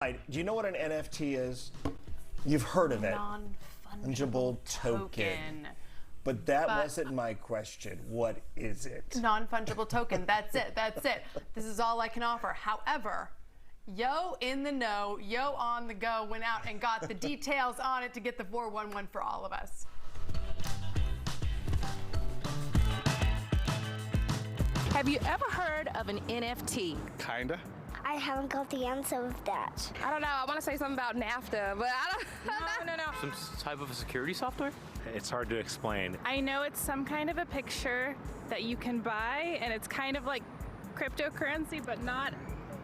Do you know what an NFT is? You've heard of it. Non-fungible token. But that wasn't my question. What is it? Non-fungible token. That's it. That's it. This is all I can offer. However, Yo in the know, Yo on the go went out and got the details on it to get the 411 for all of us. Have you ever heard of an NFT? Kinda. I haven't got the answer of that. I don't know. I want to say something about NAFTA, but I don't. No. Some type of a security software? It's hard to explain. I know it's some kind of a picture that you can buy, and it's kind of like cryptocurrency, but not.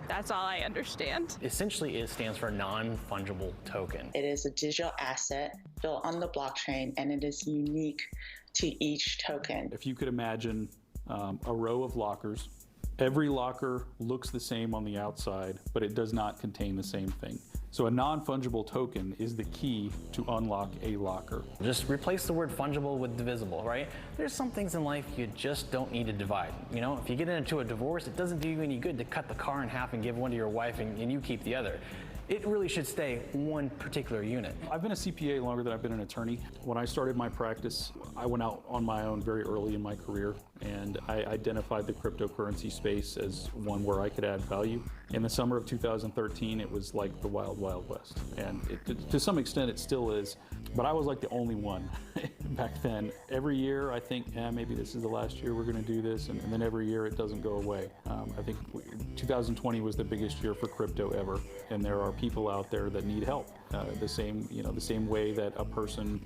That's all I understand. Essentially, it stands for non-fungible token. It is a digital asset built on the blockchain, and it is unique to each token. If you could imagine a row of lockers, every locker looks the same on the outside, but it does not contain the same thing. So a non-fungible token is the key to unlock a locker. Just replace the word fungible with divisible, right? There's some things in life you just don't need to divide. You know, if you get into a divorce, it doesn't do you any good to cut the car in half and give one to your wife and you keep the other. It really should stay one particular unit. I've been a CPA longer than I've been an attorney. When I started my practice, I went out on my own very early in my career, and I identified the cryptocurrency space as one where I could add value. In the summer of 2013, it was like the wild, wild west. And to some extent, it still is, but I was like the only one back then. Every year, I think, maybe this is the last year we're gonna do this, and then every year it doesn't go away. I think 2020 was the biggest year for crypto ever, and there are people out there that need help. The same way that a person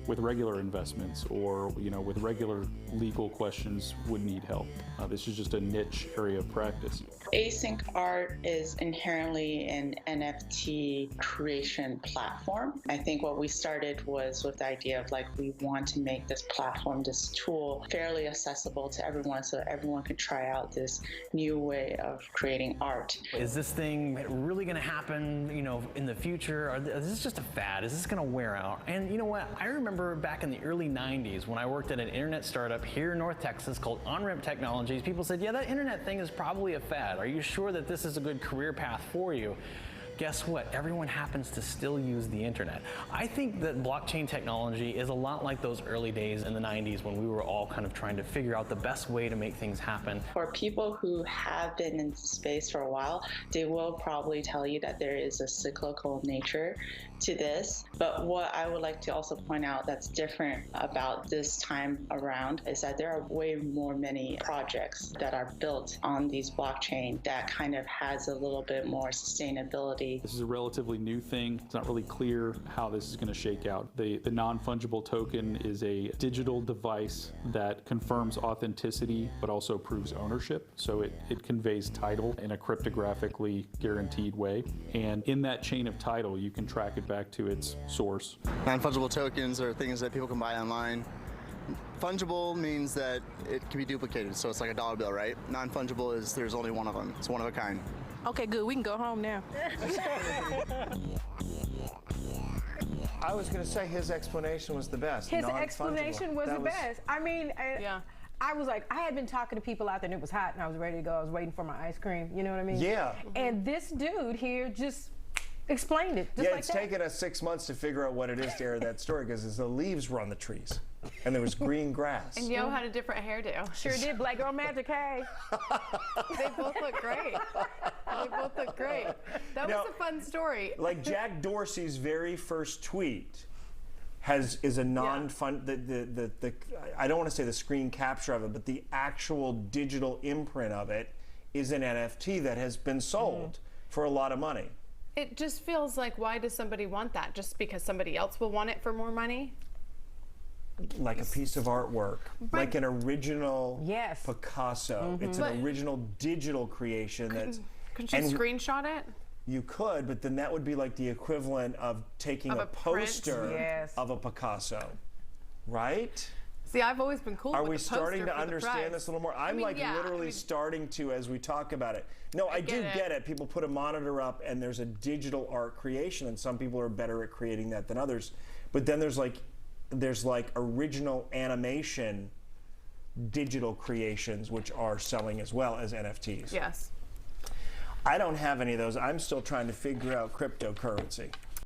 with regular investments or with regular legal questions would need help. This is just a niche area of practice. Async art is inherently an NFT creation platform. I think what we started was with the idea of we want to make this platform, this tool, fairly accessible to everyone so that everyone can try out this new way of creating art. Is this thing really going to happen, in the future? Or is this just a fad? Is this going to wear out? And you know what? I remember back in the early 90s when I worked at an internet startup here in North Texas called OnRamp Technologies, people said, yeah, that internet thing is probably a fad. Are you sure that this is a good career path for you? Guess what? Everyone happens to still use the internet. I think that blockchain technology is a lot like those early days in the 90s when we were all kind of trying to figure out the best way to make things happen. For people who have been in the space for a while, they will probably tell you that there is a cyclical nature to this. But what I would like to also point out that's different about this time around is that there are many projects that are built on these blockchain that kind of has a little bit more sustainability. This is a relatively new thing. It's not really clear how this is going to shake out. The non-fungible token is a digital device that confirms authenticity but also proves ownership. So it conveys title in a cryptographically guaranteed way. And in that chain of title, you can track it back to its source. Non-fungible tokens are things that people can buy online. Fungible means that it can be duplicated, so it's like a dollar bill, right? Non-fungible is there's only one of them. It's one of a kind. Okay, good. We can go home now. I was going to say his explanation was the best. His explanation was the best. I mean, yeah. I was like, I had been talking to people out there and it was hot and I was ready to go. I was waiting for my ice cream. You know what I mean? Yeah. And this dude here just explained it. Just yeah, like it's that. taken us 6 months to figure out what it is to air that story because the leaves were on the trees and there was green grass. And Yo had a different hairdo. Sure did. Black Girl Magic, hey. They both look great. They both look great. That was a fun story. Like Jack Dorsey's very first tweet is a non-fun. I don't want to say the screen capture of it, but the actual digital imprint of it is an NFT that has been sold for a lot of money. It just feels like, why does somebody want that? Just because somebody else will want it for more money? Like a piece of artwork, like an original Yes. Picasso. It's an original digital creation that's. Could you screenshot it? You could, but then that would be like the equivalent of taking a poster of a Picasso, right? See, I've always been cool with the poster. Are we starting to for the understand prize. this a little more? I'm literally starting to as we talk about it. No, I do get it. People put a monitor up and there's a digital art creation and some people are better at creating that than others. But then there's like original animation digital creations which are selling as well as NFTs. Yes. I don't have any of those. I'm still trying to figure out cryptocurrency.